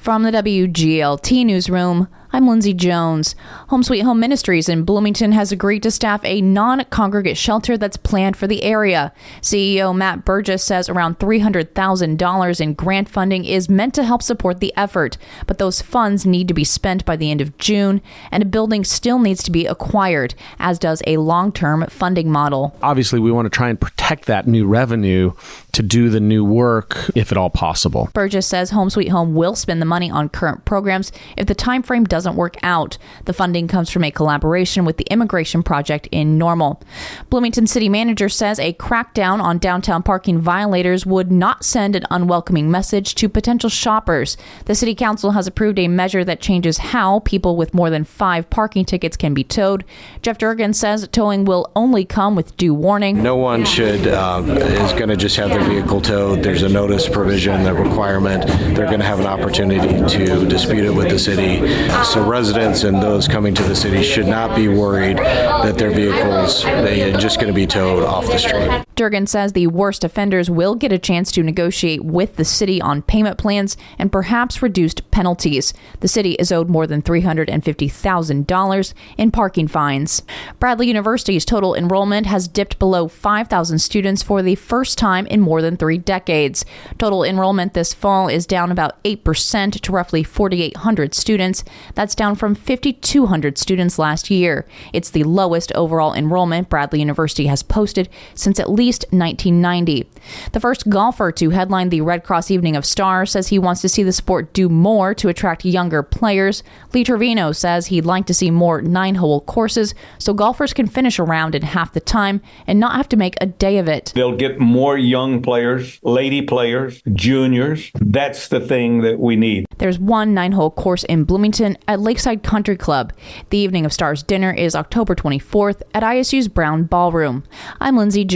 From the WGLT Newsroom, I'm Lindsay Jones. Home Sweet Home Ministries in Bloomington has agreed to staff a non-congregate shelter that's planned for the area. CEO Matt Burgess says around $300,000 in grant funding is meant to help support the effort, but those funds need to be spent by the end of June, and a building still needs to be acquired, as does a long-term funding model. Obviously, we want to try and protect that new revenue to do the new work, if at all possible. Burgess says Home Sweet Home will spend the money on current programs if the time frame doesn't work out. The funding comes from a collaboration with the Immigration Project in Normal. Bloomington City Manager says a crackdown on downtown parking violators would not send an unwelcoming message to potential shoppers. The City Council has approved a measure that changes how people with more than 5 parking tickets can be towed. Jeff Durgan says towing will only come with due warning. No one is going to just have their vehicle towed. There's a notice provision, the requirement. They're going to have an opportunity to dispute it with the city. So residents and those coming to the city should not be worried that their vehicles are just going to be towed off the street. Durgan says the worst offenders will get a chance to negotiate with the city on payment plans and perhaps reduced penalties. The city is owed more than $350,000 in parking fines. Bradley University's total enrollment has dipped below 5,000 students for the first time in more than 3 decades. Total enrollment this fall is down about 8% to roughly 4,800 students. That's down from 5,200 students last year. It's the lowest overall enrollment Bradley University has posted since at least 1990. The first golfer to headline the Red Cross Evening of Stars says he wants to see the sport do more to attract younger players. Lee Trevino says he'd like to see more 9-hole courses so golfers can finish a round in half the time and not have to make a day of it. They'll get more young players, lady players, juniors. That's the thing that we need. There's one 9-hole course in Bloomington at Lakeside Country Club. The Evening of Stars dinner is October 24th at ISU's Brown Ballroom. I'm Lindsay Jones.